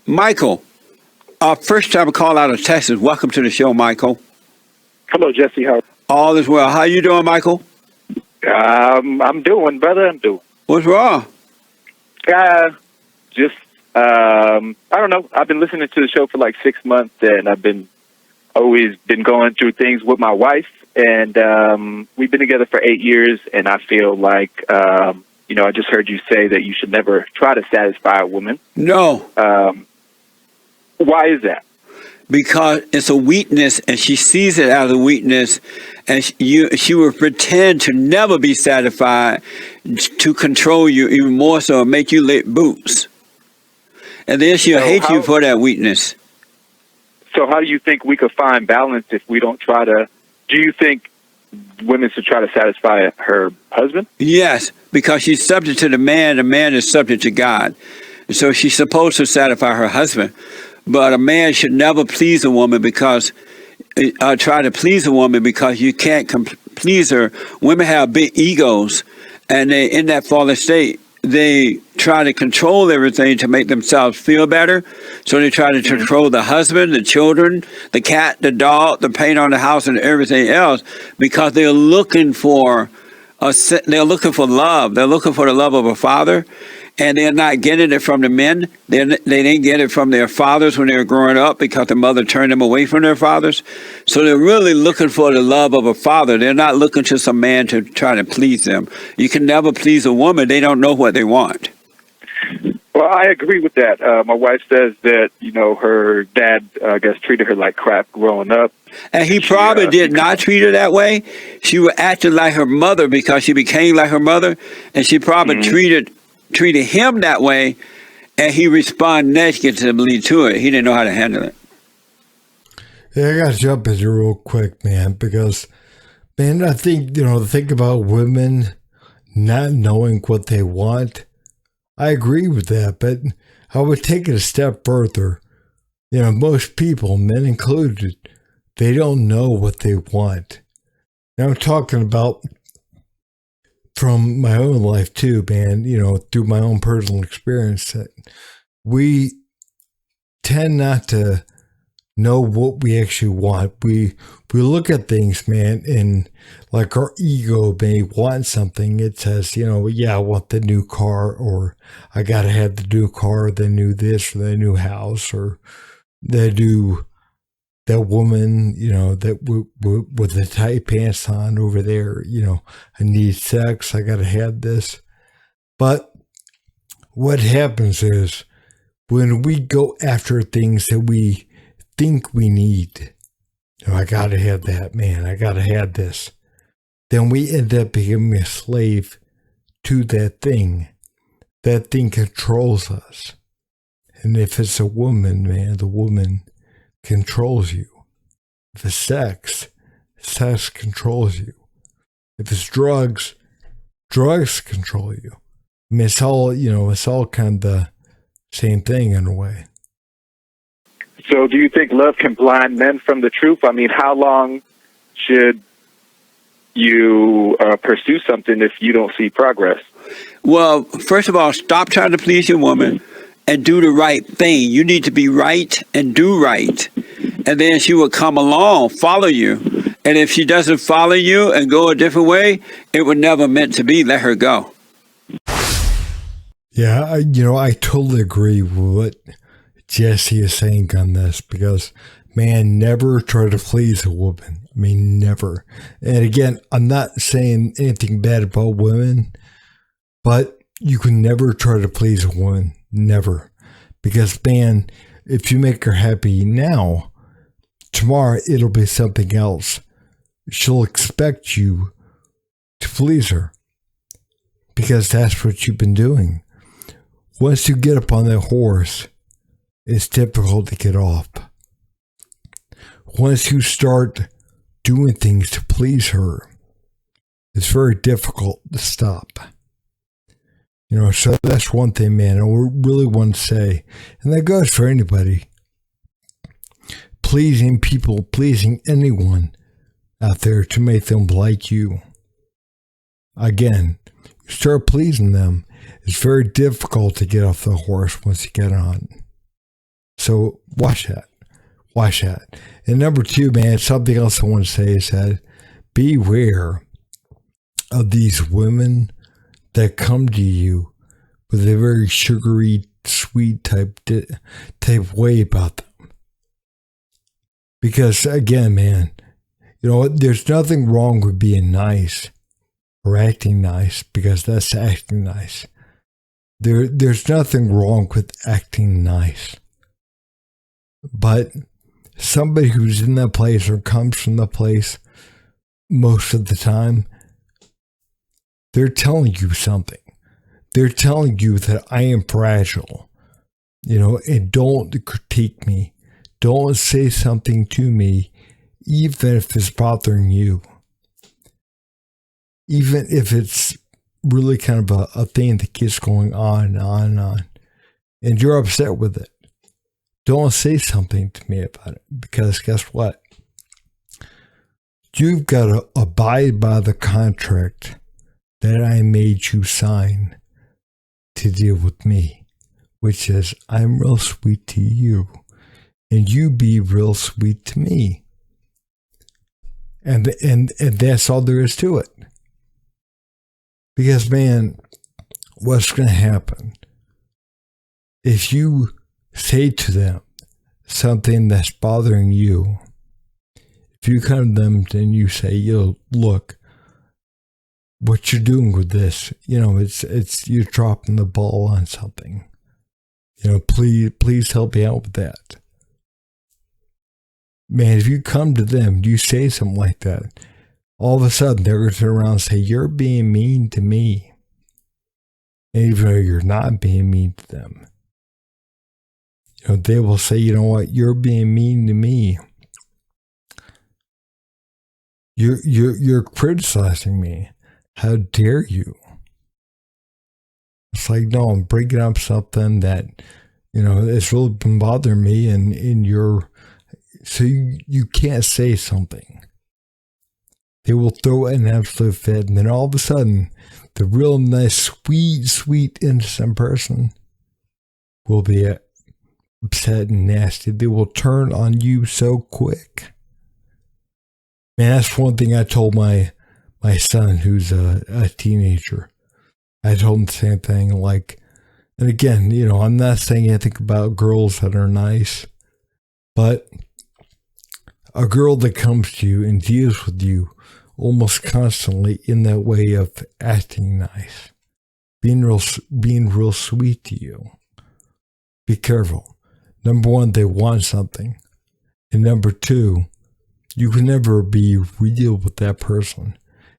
Michael, first time call out of Texas. Welcome to the show, Michael. Hello, Jesse. How? All is well. How you doing, Michael? I'm doing, brother. I'm doing. What's wrong? Just I don't know. I've been listening to the show for like 6 months, and I've always been going through things with my wife, and we've been together for 8 years, and I feel like I just heard you say that you should never try to satisfy a woman. No. Why is that? Because it's a weakness, and she sees it as a weakness, and she will pretend to never be satisfied to control you even more so, make you lick boots. And then she'll hate you for that weakness. So how do you think we could find balance if we don't try to... Do you think women should try to satisfy her husband? Yes, because she's subject to the man is subject to God. So she's supposed to satisfy her husband. But a man should never please a woman because try to please a woman because you can't please her. Women have big egos, and they in that fallen state, they try to control everything to make themselves feel better. So they try to control the husband, the children, the cat, the dog, the paint on the house, and everything else because they're looking for love. They're looking for the love of a father. And they're not getting it from the men. They didn't get it from their fathers when they were growing up because the mother turned them away from their fathers. So they're really looking for the love of a father. They're not looking to some man to try to please them. You can never please a woman. They don't know what they want. Well, I agree with that. My wife says that, her dad, I guess, treated her like crap growing up. And he probably did not treat her that way. She was acting like her mother because she became like her mother. And she probably treated him that way, and he responded negatively to it. He didn't know how to handle it. Yeah, I got to jump in here real quick, man, because, man, I think, think about women not knowing what they want. I agree with that, but I would take it a step further. Most people, men included, they don't know what they want. Now, I'm talking about from my own life too, man, through my own personal experience, that we tend not to know what we actually want. We look at things, man, and like our ego may want something. It says, I want the new car, or I got to have the new car, the new this, or the new house, or that woman, that with the tight pants on over there, I need sex, I got to have this. But what happens is when we go after things that we think we need, I got to have that, man, I got to have this, then we end up becoming a slave to that thing. That thing controls us. And if it's a woman, man, the woman controls you. If it's sex controls you. If it's drugs control you. I mean, it's all kind of the same thing in a way. So do you think love can blind men from the truth? I mean, how long should you pursue something if you don't see progress? Well, first of all, stop trying to please your woman and do the right thing. You need to be right and do right. And then she will come along, follow you. And if she doesn't follow you and go a different way, it was never meant to be. Let her go. Yeah, I totally agree with what Jesse is saying on this because, man, never try to please a woman. I mean, never. And again, I'm not saying anything bad about women, but you can never try to please a woman. Never. Because, man, if you make her happy now, tomorrow it'll be something else. She'll expect you to please her because that's what you've been doing. Once you get up on that horse, it's difficult to get off. Once you start doing things to please her, it's very difficult to stop. So that's one thing, man, I really want to say, and that goes for anybody. Pleasing people, pleasing anyone out there to make them like you. Again, you start pleasing them, it's very difficult to get off the horse once you get on. So watch that. Watch that. And number two, man, something else I want to say is that beware of these women that come to you with a very sugary, sweet type way about them. Because again, man, there's nothing wrong with being nice or acting nice, because that's acting nice. There's nothing wrong with acting nice. But somebody who's in that place or comes from the place most of the time, they're telling you something. They're telling you that I am fragile, and don't critique me. Don't say something to me, even if it's bothering you. Even if it's really kind of a thing that keeps going on and on and on, and you're upset with it, don't say something to me about it, because guess what? You've got to abide by the contract that I made you sign to deal with me, which is I'm real sweet to you, and you be real sweet to me. And that's all there is to it. Because, man, what's going to happen if you say to them something that's bothering you? If you come to them and you say, look, what you're doing with this, it's you're dropping the ball on something. Please help me out with that. Man, if you come to them, you say something like that, all of a sudden they're going to turn around and say, you're being mean to me. And even though you're not being mean to them, they will say, you know what, you're being mean to me. You're criticizing me. How dare you? It's like, no, I'm bringing up something that, it's really been bothering me, and so you can't say something. They will throw an absolute fit, and then all of a sudden, the real nice, sweet, innocent person will be upset and nasty. They will turn on you so quick. Man, that's one thing I told my son, who's a teenager. I told him the same thing. And again, I'm not saying anything about girls that are nice, but a girl that comes to you and deals with you almost constantly in that way of acting nice, being real sweet to you, be careful. Number one, they want something. And number two, you can never be real with that person.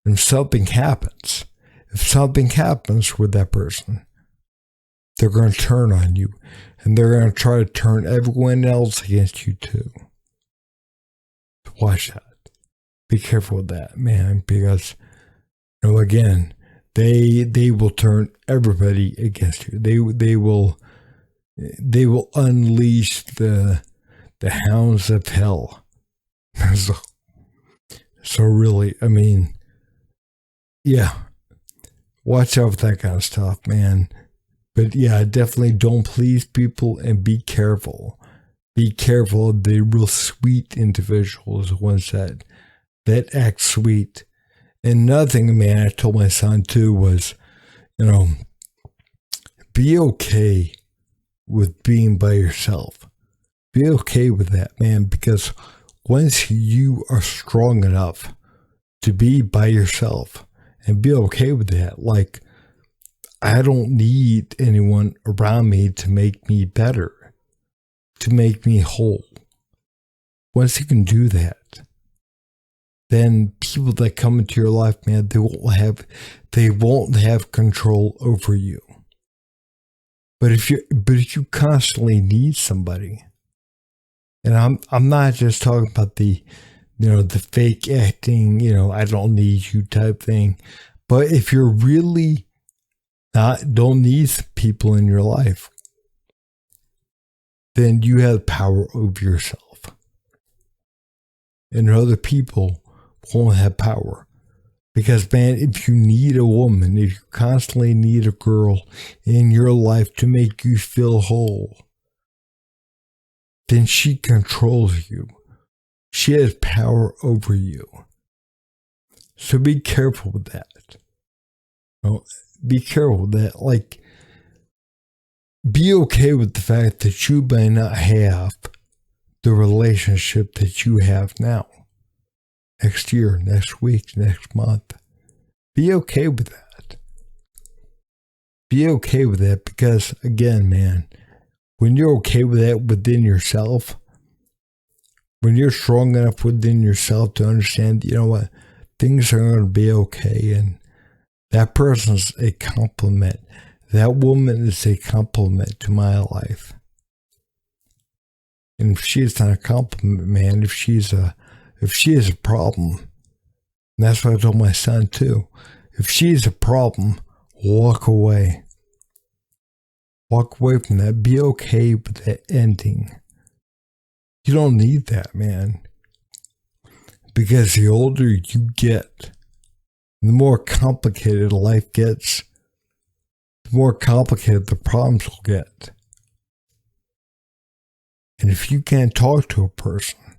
And if something happens with that person, they're going to turn on you. And they're going to try to turn everyone else against you too. Watch that. Be careful with that, man, because, again, they will turn everybody against you. They will unleash the hounds of hell. So really, yeah, watch out for that kind of stuff, man. But yeah, definitely don't please people, and be careful. Be careful of the real sweet individuals, the ones that act sweet. And nothing, man, I told my son too was, be okay with being by yourself. Be okay with that, man, because once you are strong enough to be by yourself and be okay with that, I don't need anyone around me to make me better, to make me whole. Once you can do that, then people that come into your life, man, they won't have control over you. But if you constantly need somebody, and I'm not just talking about the fake acting, I don't need you type thing, but if you're really don't need people in your life, then you have power over yourself, and other people won't have power. Because, man, if you need a woman, if you constantly need a girl in your life to make you feel whole, then she controls you. She has power over you. So be careful with that. Be careful with that. Like, be okay with the fact that you may not have the relationship that you have now. Next year, next week, next month. Be okay with that. Be okay with that because, again, man, when you're okay with that within yourself, when you're strong enough within yourself to understand, you know what, things are going to be okay, and that person's a compliment. That woman is a compliment to my life. And if she's not a compliment, man, if she is a problem, and that's what I told my son too. If she's a problem, walk away. Walk away from that. Be okay with that ending. You don't need that, man. Because the older you get, the more complicated life gets, the more complicated the problems will get. And if you can't talk to a person,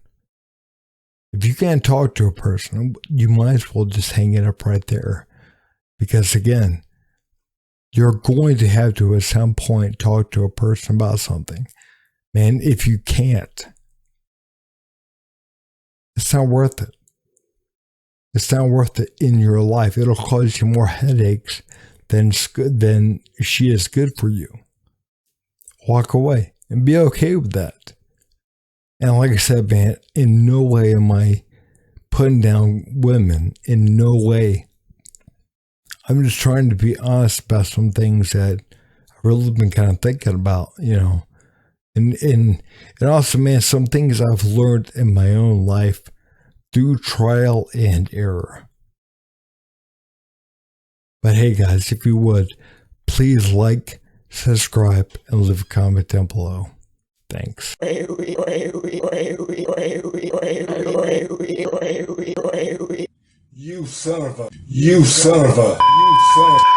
you might as well just hang it up right there. Because again, you're going to have to at some point talk to a person about something. Man, if you can't, it's not worth it. It's not worth it in your life. It'll cause you more headaches than she is good for you. Walk away and be okay with that. And like I said, man, in no way am I putting down women. In no way. I'm just trying to be honest about some things that I've really been kind of thinking about, you know. And also, man, some things I've learned in my own life through trial and error. But hey, guys, if you would, please like, subscribe, and leave a comment down below. Thanks. You son of a